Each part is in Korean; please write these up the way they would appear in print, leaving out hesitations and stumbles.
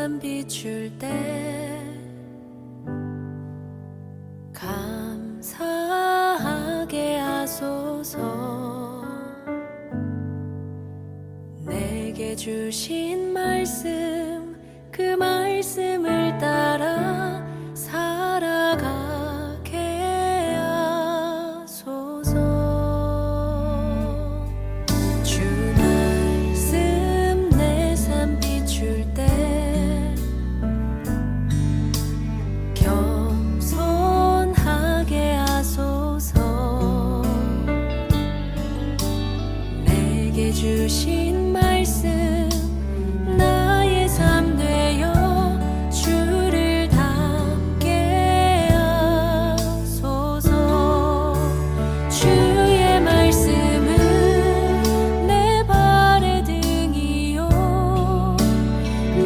삶 비출 때 감사하게 하소서. 내게 주신 말씀, 그 말씀을 따라 살아가게 하소서. 주 말씀 내 삶 비출 때 겸손하게 하소서. 내게 주신 말씀 나의 삶 되어 주를 닮게 하소서. 주의 말씀은 내 발의 등이요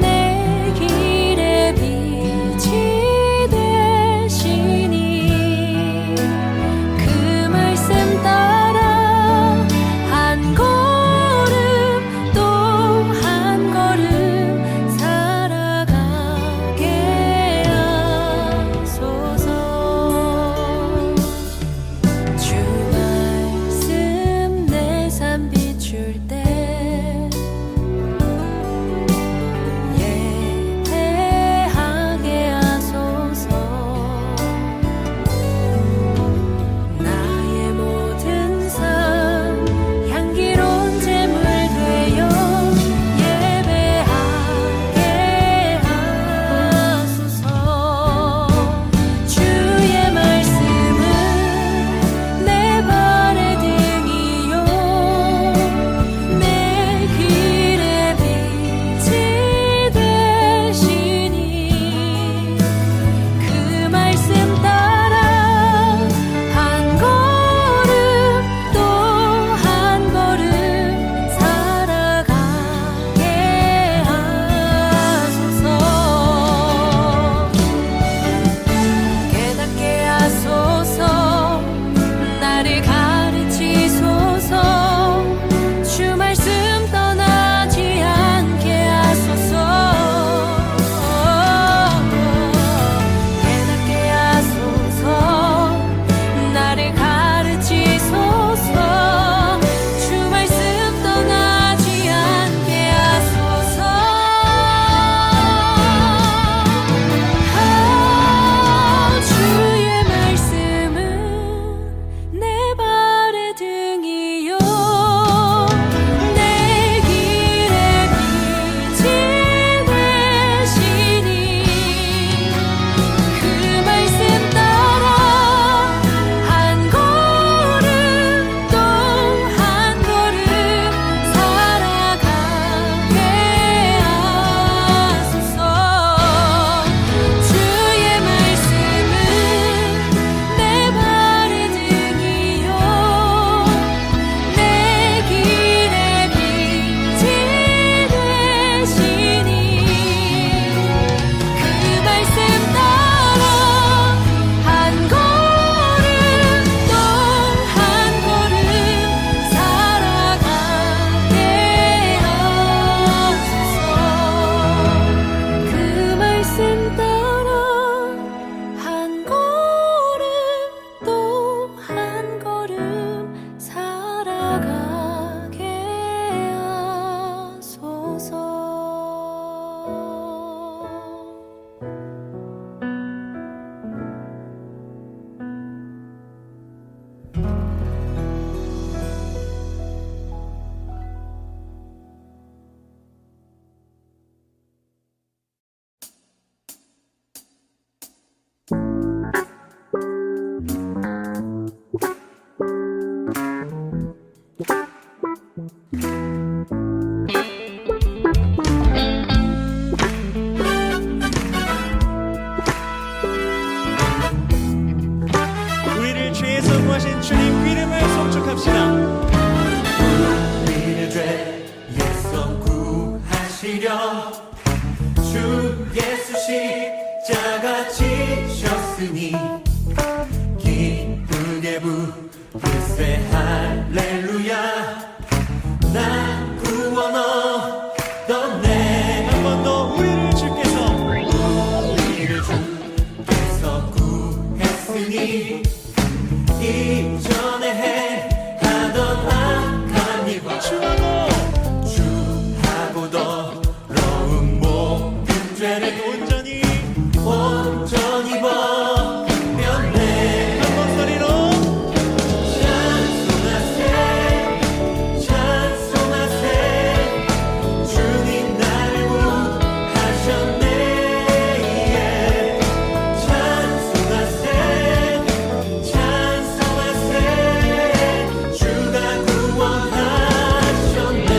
내 길의 빛이 되시니 그 말씀 따라 한 걸음 또 한 걸음 살아가게 하소서. 주 말씀 내 삶 비출 때 예배하게 하소서. 나의 모든 삶 향기로운 제물 되어 예배하게 하소서. 주의 말씀은 내 발의 등이요 내 길의 빛이 되시니 그 말씀 따라 한 걸음 또 한 걸음 살아가게 하소서. 깨닫게 하소서. 나를 가르치소서. 주 말씀 떠나지 않게 하소서. 깨닫게 하소서. 나를 가르치소서. 주 말씀 떠나지 않게 하소서. 주의 말씀은 내 발의 등이요 내 길의 빛이 되시니 그 말씀 따라 한 걸음 또 한 걸음 살아가게 하소서. 주의 말씀은 내 발의 등이요 내 길의 빛이 되시니 그 말씀 따라 한 걸음 또 한 걸음 살아가게 하소서. 그 말씀 따라 한 걸음 또 한 걸음 살아가게 하소서. 우리를 죄에서 구하신 주님 이름을 송축합시다. 우리를 죄에서 구하시려 주 예수 십자가 지셨으니 기쁘게 부르세 할렐루야. 난 구원 얻었네. 한 번 더 우리를 주께서 이전에 행하던 악한 일과 주하고 더러운 모든 죄를 온전히 벗겨내 한 목소리로 찬송하세 주님 나를 구하셨네 찬송하세 주가 구원하셨네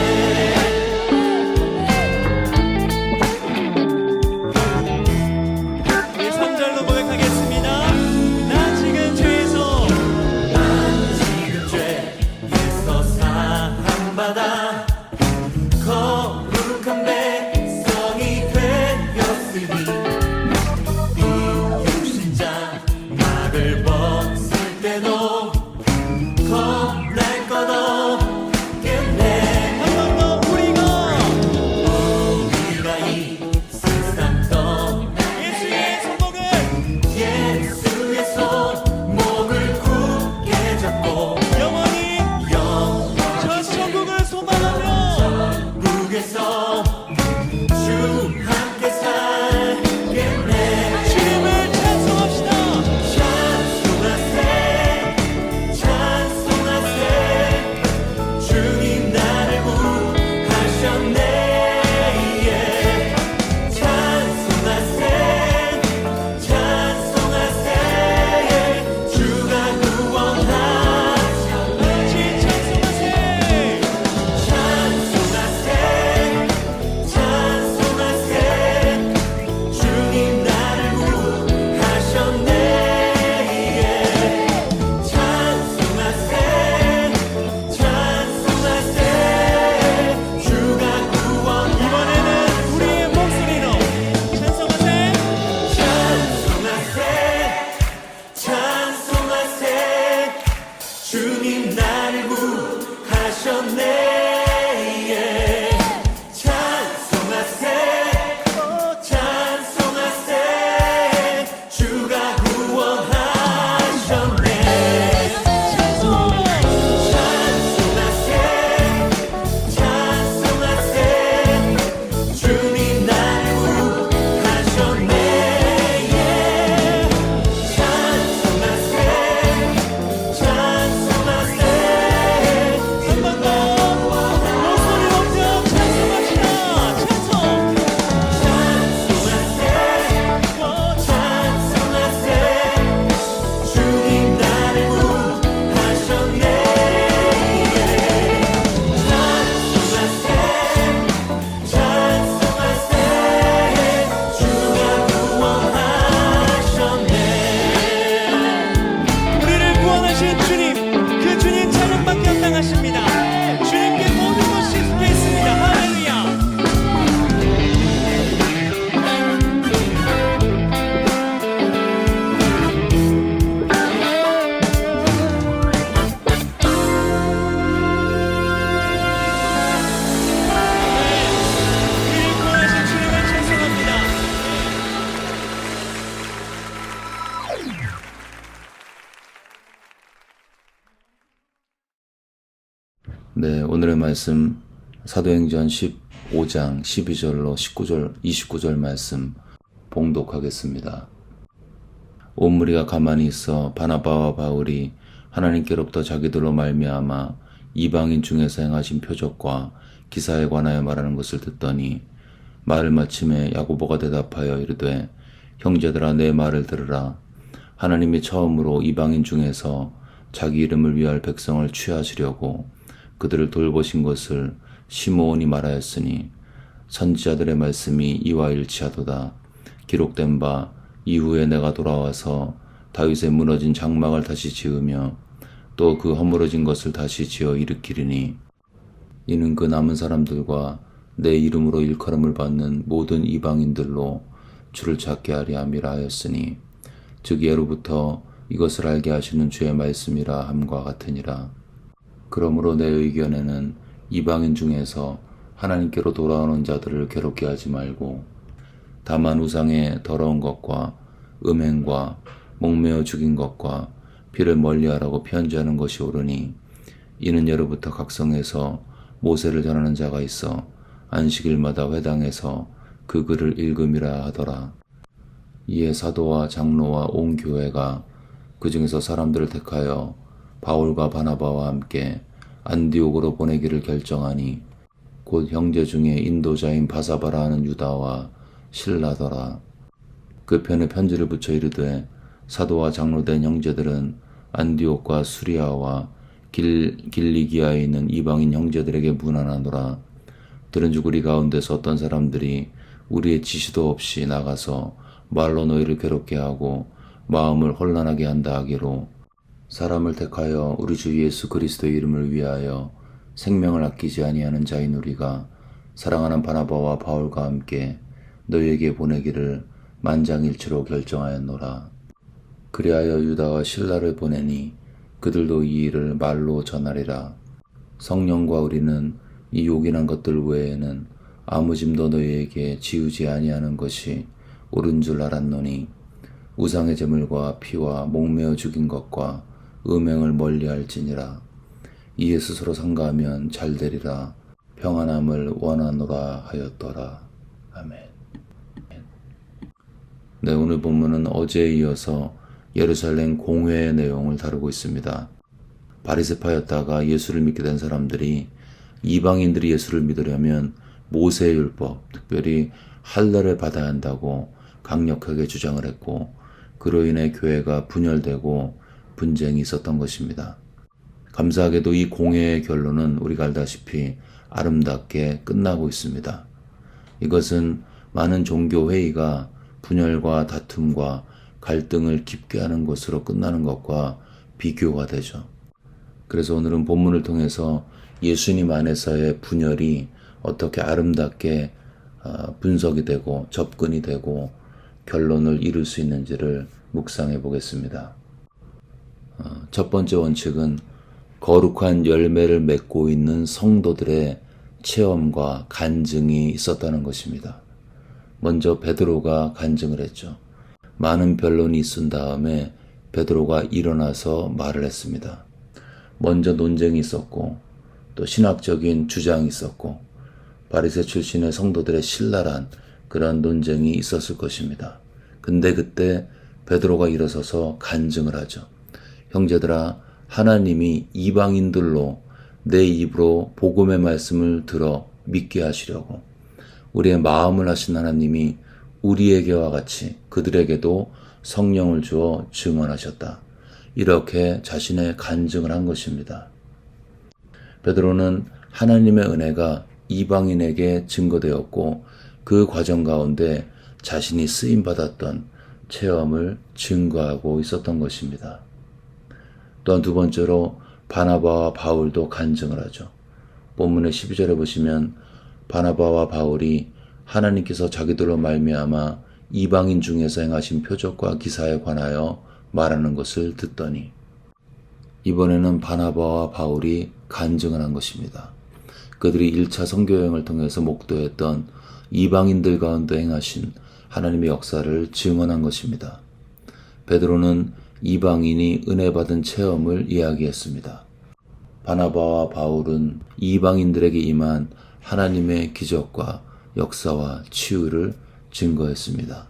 우리 3절로 고백하겠습니다. 나 지금 죄에서 죄에서 사함받아 거룩한 백성이 되었으니 이 육신자 나를 벗을 때도 겁날 것 없겠네 한 번 더 우리가 우리가 이 세상 떠나 예수의 손목을 예수의 손목을 굳게 잡고 영원히 저 천국을 소망하며 북에서 주 함께 살겠네 주님을 찬송합시다. 찬송하세 주님 나를 구하셨네 찬송하세 주가 구원하셨네 같이 찬송하세. 찬송하세 주님 나를 구하셨네 찬송하세 주가 구원하셨네 이번에는 우리의 목소리로 찬송하세. 찬송하세 주님 나를 구하셨네 찬송하세 주가 구원하셨네 찬송하세 주님 나를 구하셨네 찬송하세 한 번 더 목소리 높여 찬송합시다. 찬송. 찬송하세 주님 나를 구하셨네 찬송하세 주가 구원하셨네 우리를 구원하신 주님, 그 주님 찬양밖에 합당하십니다. 주님께 모든 것이 속해 있습니다. 할렐루야. 우리를 구원하신 주님을 찬송합니다. 네, 오늘의 말씀 사도행전 15장 12절로 19절, 29절 말씀 봉독하겠습니다. 온 무리가 가만히 있어 바나바와 바울이 하나님께로부터 자기들로 말미암아 이방인 중에서 행하신 표적과 기사에 관하여 말하는 것을 듣더니 말을 마침에 야고보가 대답하여 이르되 형제들아 내 말을 들으라. 하나님이 처음으로 이방인 중에서 자기 이름을 위할 백성을 취하시려고 그들을 돌보신 것을 시므온이 말하였으니 선지자들의 말씀이 이와 일치하도다. 기록된 바 이후에 내가 돌아와서 다윗의 무너진 장막을 다시 지으며 또 그 허물어진 것을 다시 지어 일으키리니 이는 그 남은 사람들과 내 이름으로 일컬음을 받는 모든 이방인들로 주를 찾게 하리 함이라 하였으니 즉 예로부터 이것을 알게 하시는 주의 말씀이라 함과 같으니라. 그러므로 내 의견에는 이방인 중에서 하나님께로 돌아오는 자들을 괴롭게 하지 말고 다만 우상의 더러운 것과 음행과 목매어 죽인 것과 피를 멀리하라고 편지하는 것이 옳으니 이는 예로부터 각성에서 모세를 전하는 자가 있어 안식일마다 회당에서 그 글을 읽음이라 하더라. 이에 사도와 장로와 온 교회가 그 중에서 사람들을 택하여 바울과 바나바와 함께 안디옥으로 보내기를 결정하니 곧 형제 중에 인도자인 바사바라 하는 유다와 실라더라. 그 편에 편지를 붙여 이르되 사도와 장로된 형제들은 안디옥과 수리아와 길리기아에 있는 이방인 형제들에게 문안하노라. 들은즉 우리 가운데서 어떤 사람들이 우리의 지시도 없이 나가서 말로 너희를 괴롭게 하고 마음을 혼란하게 한다 하기로 사람을 택하여 우리 주 예수 그리스도의 이름을 위하여 생명을 아끼지 아니하는 자인 우리가 사랑하는 바나바와 바울과 함께 너희에게 보내기를 만장일치로 결정하였노라. 그리하여 유다와 실라를 보내니 그들도 이 일을 말로 전하리라. 성령과 우리는 이 요긴한 것들 외에는 아무 짐도 너희에게 지우지 아니하는 것이 옳은 줄 알았노니 우상의 제물과 피와 목매어 죽인 것과 음행을 멀리할지니라. 이에 스스로 상가하면 잘 되리라. 평안함을 원하노라 하였더라. 아멘. 네, 오늘 본문은 어제에 이어서 예루살렘 공회의 내용을 다루고 있습니다. 바리새파였다가 예수를 믿게 된 사람들이 이방인들이 예수를 믿으려면 모세의 율법, 특별히 할례를 받아야 한다고 강력하게 주장을 했고 그로 인해 교회가 분열되고 분쟁이 있었던 것입니다. 감사하게도 이 공회의 결론은 우리가 알다시피 아름답게 끝나고 있습니다. 이것은 많은 종교 회의가 분열과 다툼과 갈등을 깊게 하는 것으로 끝나는 것과 비교가 되죠. 그래서 오늘은 본문을 통해서 예수님 안에서의 분열이 어떻게 아름답게 분석이 되고 접근이 되고 결론을 이룰 수 있는지를 묵상해 보겠습니다. 첫 번째 원칙은 거룩한 열매를 맺고 있는 성도들의 체험과 간증이 있었다는 것입니다. 먼저 베드로가 간증을 했죠. 많은 변론이 있은 다음에 베드로가 일어나서 말을 했습니다. 먼저 논쟁이 있었고 또 신학적인 주장이 있었고 바리새 출신의 성도들의 신랄한 그런 논쟁이 있었을 것입니다. 근데 그때 베드로가 일어서서 간증을 하죠. 형제들아, 하나님이 이방인들로 내 입으로 복음의 말씀을 들어 믿게 하시려고 우리의 마음을 하신 하나님이 우리에게와 같이 그들에게도 성령을 주어 증언하셨다. 이렇게 자신의 간증을 한 것입니다. 베드로는 하나님의 은혜가 이방인에게 증거되었고 그 과정 가운데 자신이 쓰임받았던 체험을 증거하고 있었던 것입니다. 또한 두 번째로 바나바와 바울도 간증을 하죠. 본문의 12절에 보시면 바나바와 바울이 하나님께서 자기들로 말미암아 이방인 중에서 행하신 표적과 기사에 관하여 말하는 것을 듣더니 이번에는 바나바와 바울이 간증을 한 것입니다. 그들이 1차 선교여행을 통해서 목도했던 이방인들 가운데 행하신 하나님의 역사를 증언한 것입니다. 베드로는 이방인이 은혜 받은 체험을 이야기했습니다. 바나바와 바울은 이방인들에게 임한 하나님의 기적과 역사와 치유를 증거했습니다.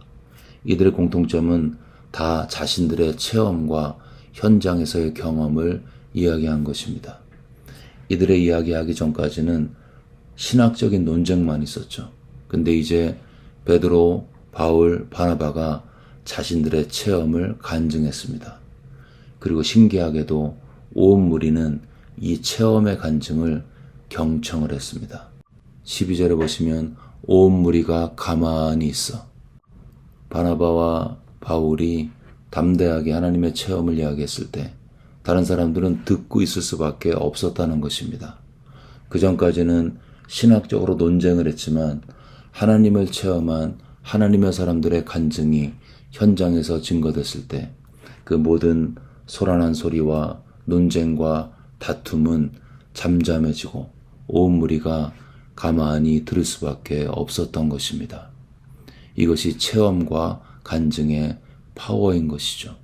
이들의 공통점은 다 자신들의 체험과 현장에서의 경험을 이야기한 것입니다. 이들의 이야기하기 전까지는 신학적인 논쟁만 있었죠. 근데 이제 베드로, 바울, 바나바가 자신들의 체험을 간증했습니다. 그리고 신기하게도 온 무리는 이 체험의 간증을 경청을 했습니다. 12절에 보시면 온 무리가 가만히 있어. 바나바와 바울이 담대하게 하나님의 체험을 이야기했을 때 다른 사람들은 듣고 있을 수밖에 없었다는 것입니다. 그 전까지는 신학적으로 논쟁을 했지만 하나님을 체험한 하나님의 사람들의 간증이 현장에서 증거됐을 때 그 모든 소란한 소리와 논쟁과 다툼은 잠잠해지고 온 무리가 가만히 들을 수밖에 없었던 것입니다. 이것이 체험과 간증의 파워인 것이죠.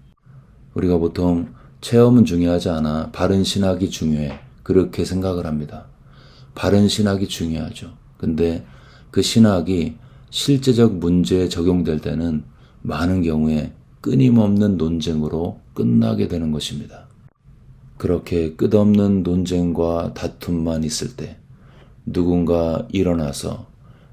우리가 보통 체험은 중요하지 않아. 바른 신학이 중요해. 그렇게 생각을 합니다. 바른 신학이 중요하죠. 근데 그 신학이 실제적 문제에 적용될 때는 많은 경우에 끊임없는 논쟁으로 끝나게 되는 것입니다. 그렇게 끝없는 논쟁과 다툼만 있을 때 누군가 일어나서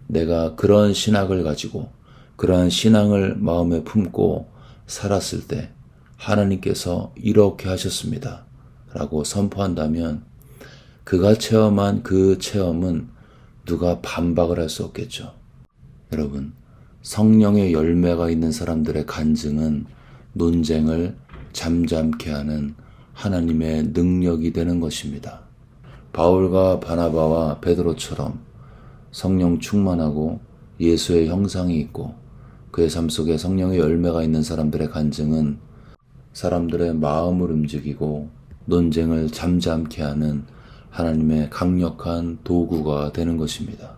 내가 그런 신학을 가지고 그러한 신앙을 마음에 품고 살았을 때 하나님께서 이렇게 하셨습니다 라고 선포한다면 그가 체험한 그 체험은 누가 반박을 할 수 없겠죠. 여러분, 성령의 열매가 있는 사람들의 간증은 논쟁을 잠잠케 하는 하나님의 능력이 되는 것입니다. 바울과 바나바와 베드로처럼 성령 충만하고 예수의 형상이 있고 그의 삶 속에 성령의 열매가 있는 사람들의 간증은 사람들의 마음을 움직이고 논쟁을 잠잠케 하는 하나님의 강력한 도구가 되는 것입니다.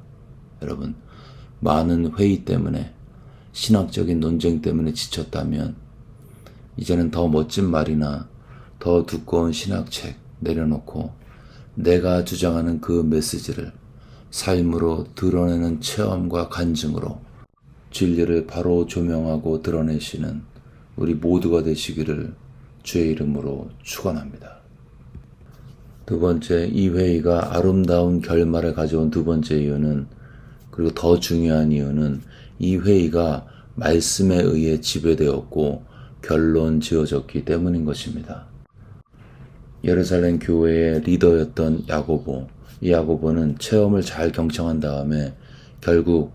여러분, 많은 회의 때문에 신학적인 논쟁 때문에 지쳤다면 이제는 더 멋진 말이나 더 두꺼운 신학책 내려놓고 내가 주장하는 그 메시지를 삶으로 드러내는 체험과 간증으로 진리를 바로 조명하고 드러내시는 우리 모두가 되시기를 주의 이름으로 축원합니다. 두 번째, 이 회의가 아름다운 결말을 가져온 두 번째 이유는, 그리고 더 중요한 이유는 이 회의가 말씀에 의해 지배되었고 결론 지어졌기 때문인 것입니다. 예루살렘 교회의 리더였던 야고보, 이 야고보는 체험을 잘 경청한 다음에 결국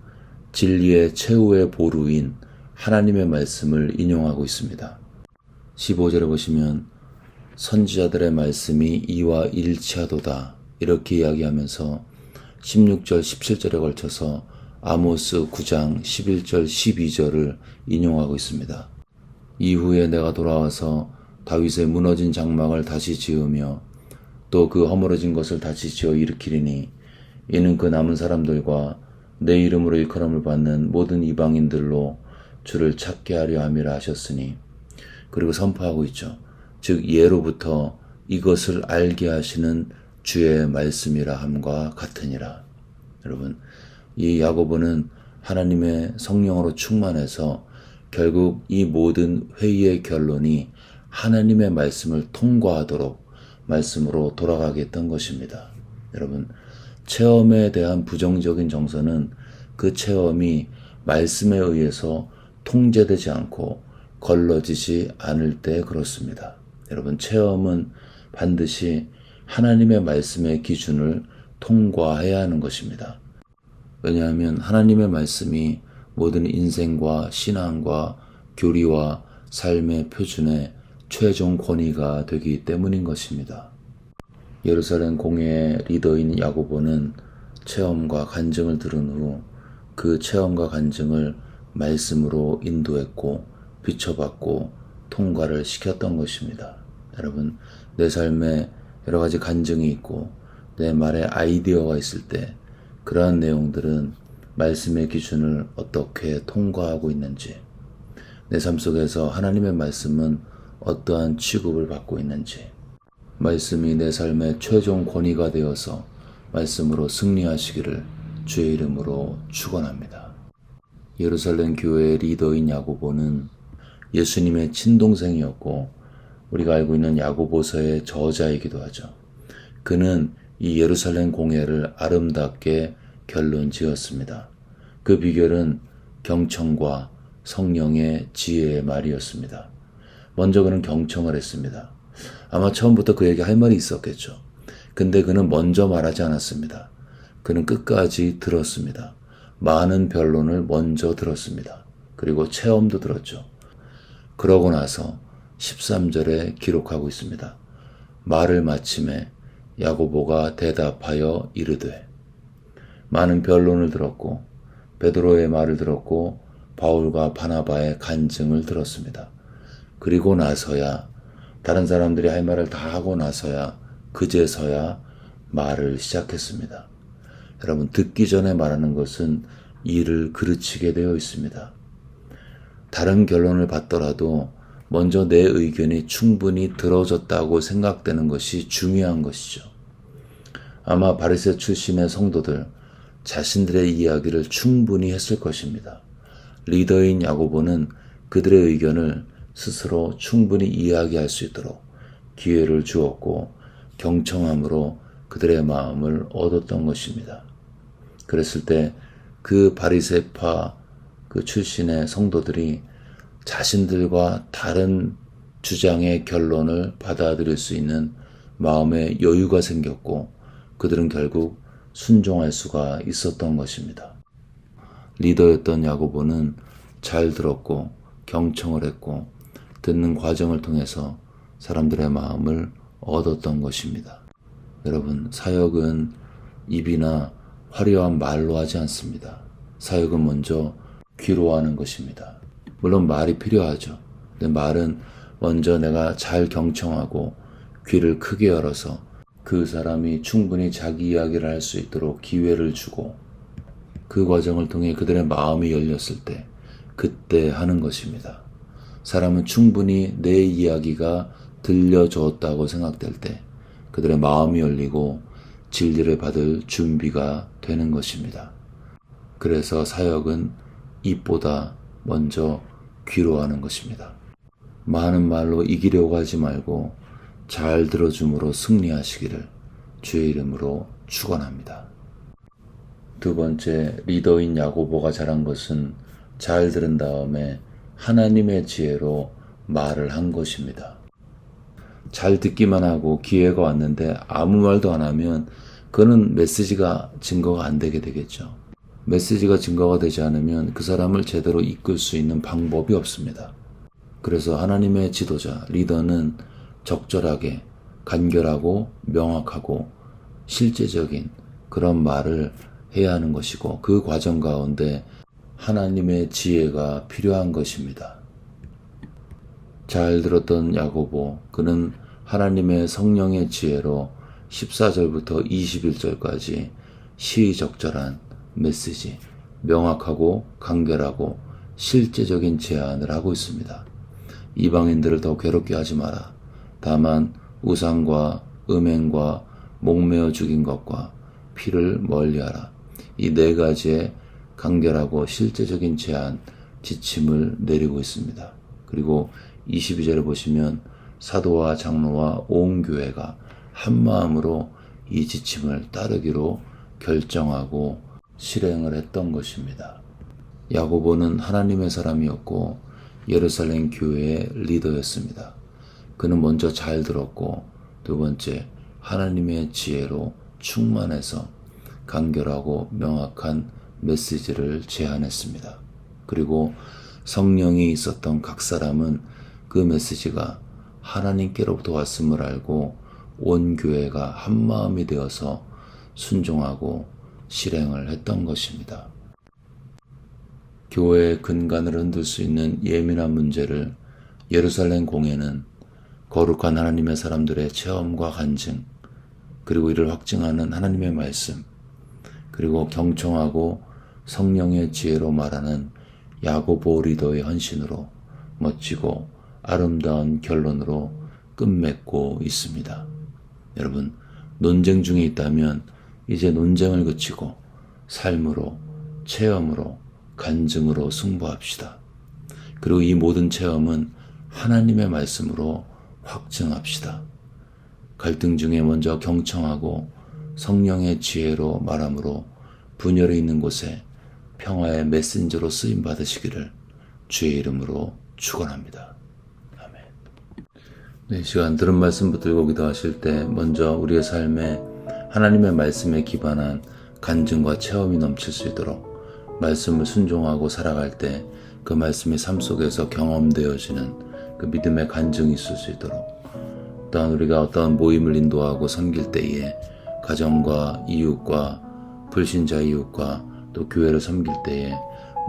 진리의 최후의 보루인 하나님의 말씀을 인용하고 있습니다. 15절에 보시면 선지자들의 말씀이 이와 일치하도다 이렇게 이야기하면서 16절 17절에 걸쳐서 아모스 9장 11절 12절을 인용하고 있습니다. 이후에 내가 돌아와서 다윗의 무너진 장막을 다시 지으며 또 그 허물어진 것을 다시 지어 일으키리니 이는 그 남은 사람들과 내 이름으로 일컬음을 받는 모든 이방인들로 주를 찾게 하려 함이라 하셨으니, 그리고 선포하고 있죠. 즉 예로부터 이것을 알게 하시는 주의 말씀이라 함과 같으니라. 여러분, 이 야고보는 하나님의 성령으로 충만해서 결국 이 모든 회의의 결론이 하나님의 말씀을 통과하도록 말씀으로 돌아가게 했던 것입니다. 여러분, 체험에 대한 부정적인 정서는 그 체험이 말씀에 의해서 통제되지 않고 걸러지지 않을 때 그렇습니다. 여러분, 체험은 반드시 하나님의 말씀의 기준을 통과해야 하는 것입니다. 왜냐하면 하나님의 말씀이 모든 인생과 신앙과 교리와 삶의 표준의 최종 권위가 되기 때문인 것입니다. 예루살렘 공회의 리더인 야고보는 체험과 간증을 들은 후 그 체험과 간증을 말씀으로 인도했고 비춰봤고 통과를 시켰던 것입니다. 여러분, 내 삶에 여러 가지 간증이 있고 내 말에 아이디어가 있을 때 그러한 내용들은 말씀의 기준을 어떻게 통과하고 있는지, 내 삶 속에서 하나님의 말씀은 어떠한 취급을 받고 있는지, 말씀이 내 삶의 최종 권위가 되어서 말씀으로 승리하시기를 주의 이름으로 축원합니다. 예루살렘 교회의 리더인 야고보는 예수님의 친동생이었고 우리가 알고 있는 야고보서의 저자이기도 하죠. 그는 이 예루살렘 공회를 아름답게 결론 지었습니다. 그 비결은 경청과 성령의 지혜의 말이었습니다. 먼저 그는 경청을 했습니다. 아마 처음부터 그에게 할 말이 있었겠죠. 근데 그는 먼저 말하지 않았습니다. 그는 끝까지 들었습니다. 많은 변론을 먼저 들었습니다. 그리고 체험도 들었죠. 그러고 나서 13절에 기록하고 있습니다. 말을 마침에 야고보가 대답하여 이르되, 많은 변론을 들었고 베드로의 말을 들었고 바울과 바나바의 간증을 들었습니다. 그리고 나서야, 다른 사람들이 할 말을 다 하고 나서야 그제서야 말을 시작했습니다. 여러분, 듣기 전에 말하는 것은 일을 그르치게 되어 있습니다. 다른 결론을 받더라도 먼저 내 의견이 충분히 들어졌다고 생각되는 것이 중요한 것이죠. 아마 바리새 출신의 성도들 자신들의 이야기를 충분히 했을 것입니다. 리더인 야고보는 그들의 의견을 스스로 충분히 이야기할 수 있도록 기회를 주었고 경청함으로 그들의 마음을 얻었던 것입니다. 그랬을 때 그 바리새파 그 출신의 성도들이 자신들과 다른 주장의 결론을 받아들일 수 있는 마음의 여유가 생겼고 그들은 결국 순종할 수가 있었던 것입니다. 리더였던 야고보는 잘 들었고 경청을 했고 듣는 과정을 통해서 사람들의 마음을 얻었던 것입니다. 여러분, 사역은 입이나 화려한 말로 하지 않습니다. 사역은 먼저 귀로 하는 것입니다. 물론 말이 필요하죠. 근데 말은 먼저 내가 잘 경청하고 귀를 크게 열어서 그 사람이 충분히 자기 이야기를 할 수 있도록 기회를 주고 그 과정을 통해 그들의 마음이 열렸을 때 그때 하는 것입니다. 사람은 충분히 내 이야기가 들려줬다고 생각될 때 그들의 마음이 열리고 진리를 받을 준비가 되는 것입니다. 그래서 사역은 입보다 먼저 귀로 하는 것입니다. 많은 말로 이기려고 하지 말고 잘 들어줌으로 승리하시기를 주의 이름으로 축원합니다. 두 번째, 리더인 야고보가 잘한 것은 잘 들은 다음에 하나님의 지혜로 말을 한 것입니다. 잘 듣기만 하고 기회가 왔는데 아무 말도 안 하면 그거는 메시지가 증거가 안 되게 되겠죠. 메시지가 증거가 되지 않으면 그 사람을 제대로 이끌 수 있는 방법이 없습니다. 그래서 하나님의 지도자, 리더는 적절하게, 간결하고 명확하고 실제적인 그런 말을 해야 하는 것이고 그 과정 가운데 하나님의 지혜가 필요한 것입니다. 잘 들었던 야고보, 그는 하나님의 성령의 지혜로 14절부터 21절까지 시의적절한 메시지, 명확하고 간결하고 실제적인 제안을 하고 있습니다. 이방인들을 더 괴롭게 하지 마라. 다만 우상과 음행과 목매어 죽인 것과 피를 멀리하라. 이 네 가지의 간결하고 실제적인 제안, 지침을 내리고 있습니다. 그리고 22절을 보시면 사도와 장로와 온 교회가 한마음으로 이 지침을 따르기로 결정하고 실행을 했던 것입니다. 야고보는 하나님의 사람이었고 예루살렘 교회의 리더였습니다. 그는 먼저 잘 들었고 두 번째 하나님의 지혜로 충만해서 간결하고 명확한 메시지를 제안했습니다. 그리고 성령이 있었던 각 사람은 그 메시지가 하나님께로부터 왔음을 알고 온 교회가 한마음이 되어서 순종하고 실행을 했던 것입니다. 교회의 근간을 흔들 수 있는 예민한 문제를 예루살렘 공회는 거룩한 하나님의 사람들의 체험과 간증, 그리고 이를 확증하는 하나님의 말씀, 그리고 경청하고 성령의 지혜로 말하는 야고보 리더의 헌신으로 멋지고 아름다운 결론으로 끝맺고 있습니다. 여러분, 논쟁 중에 있다면 이제 논쟁을 그치고 삶으로, 체험으로, 간증으로 승부합시다. 그리고 이 모든 체험은 하나님의 말씀으로 확증합시다. 갈등 중에 먼저 경청하고 성령의 지혜로 말함으로 분열이 있는 곳에 평화의 메신저로 쓰임 받으시기를 주의 이름으로 축원합니다. 아멘. 네, 이 시간 들은 말씀 붙들고 기도하실 때 먼저 우리의 삶에 하나님의 말씀에 기반한 간증과 체험이 넘칠 수 있도록 말씀을 순종하고 살아갈 때 그 말씀이 삶 속에서 경험되어지는 그 믿음의 간증이 있을 수 있도록, 또한 우리가 어떤 모임을 인도하고 섬길 때에 가정과 이웃과 불신자 이웃과 또 교회를 섬길 때에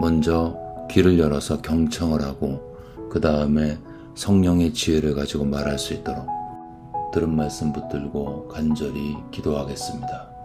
먼저 귀를 열어서 경청을 하고 그 다음에 성령의 지혜를 가지고 말할 수 있도록 들은 말씀 붙들고 간절히 기도하겠습니다.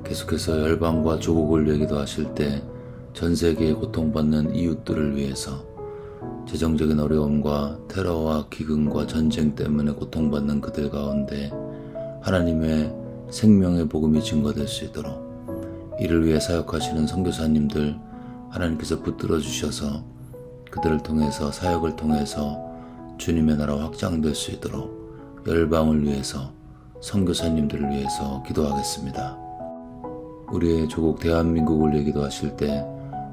계속해서 열방과 조국을 위해 기도하실 때 전 세계에 고통받는 이웃들을 위해서 재정적인 어려움과 테러와 기근과 전쟁 때문에 고통받는 그들 가운데 하나님의 생명의 복음이 증거될 수 있도록 이를 위해 사역하시는 선교사님들 하나님께서 붙들어 주셔서 그들을 통해서 사역을 통해서 주님의 나라 확장될 수 있도록 열방을 위해서 선교사님들을 위해서 기도하겠습니다. 우리의 조국 대한민국을 위해 기도하실 때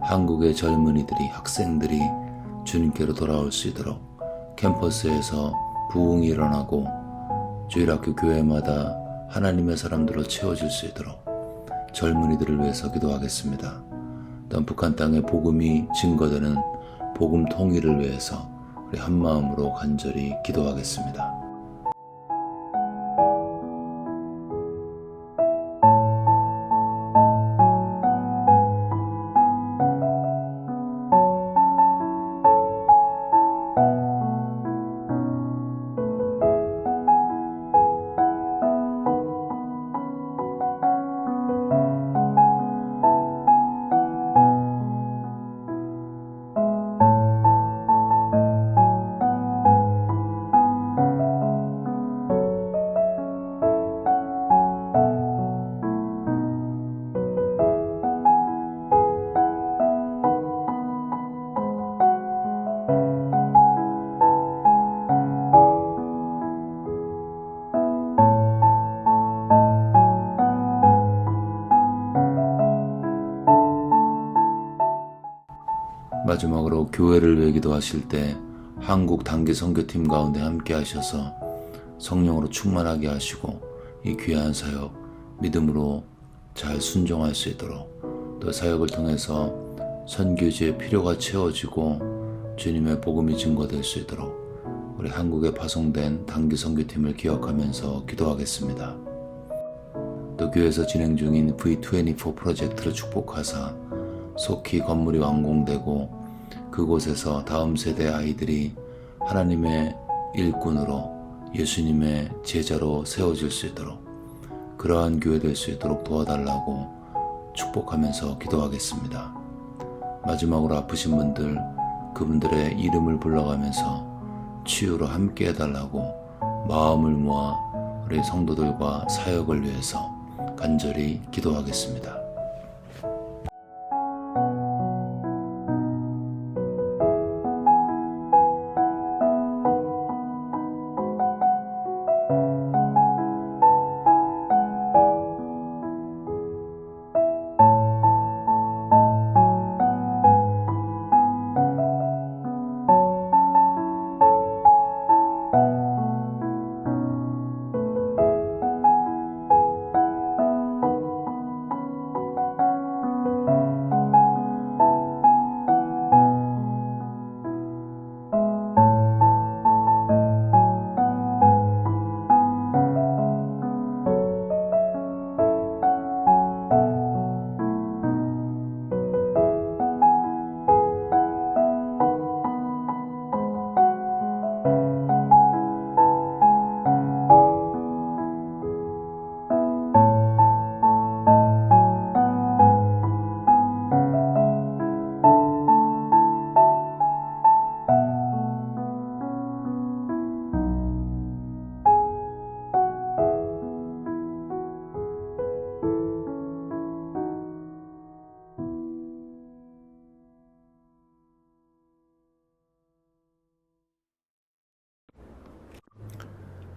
한국의 젊은이들이 학생들이 주님께로 돌아올 수 있도록 캠퍼스에서 부흥이 일어나고 주일학교 교회마다 하나님의 사람들로 채워질 수 있도록 젊은이들을 위해서 기도하겠습니다. 또한 북한 땅에 복음이 증거되는 복음 통일을 위해서 우리 한마음으로 간절히 기도하겠습니다. 마지막으로 교회를 위해 기도하실 때 한국 단기 선교팀 가운데 함께 하셔서 성령으로 충만하게 하시고 이 귀한 사역 믿음으로 잘 순종할 수 있도록 또 사역을 통해서 선교지의 필요가 채워지고 주님의 복음이 증거될 수 있도록 우리 한국에 파송된 단기 선교팀을 기억하면서 기도하겠습니다. 또 교회에서 진행 중인 V24 프로젝트를 축복하사 속히 건물이 완공되고 그곳에서 다음 세대 아이들이 하나님의 일꾼으로 예수님의 제자로 세워질 수 있도록 그러한 교회 될 수 있도록 도와달라고 축복하면서 기도하겠습니다. 마지막으로 아프신 분들 그분들의 이름을 불러가면서 치유로 함께 해달라고 마음을 모아 우리 성도들과 사역을 위해서 간절히 기도하겠습니다.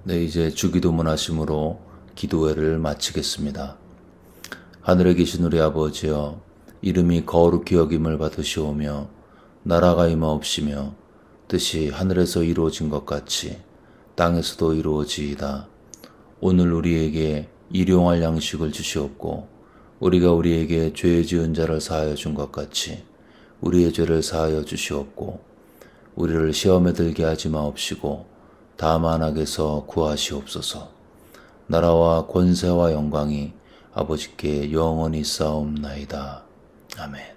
네, 이제 주기도문 하심으로 기도회를 마치겠습니다. 하늘에 계신 우리 아버지여, 이름이 거룩히 여김을 받으시오며 나라가 임하옵시며 뜻이 하늘에서 이루어진 것 같이 땅에서도 이루어지이다. 오늘 우리에게 일용할 양식을 주시옵고 우리가 우리에게 죄 지은 자를 사하여 준 것 같이 우리의 죄를 사하여 주시옵고 우리를 시험에 들게 하지 마옵시고 다만 악에서 구하시옵소서. 나라와 권세와 영광이 아버지께 영원히 쌓옵나이다. 아멘.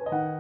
주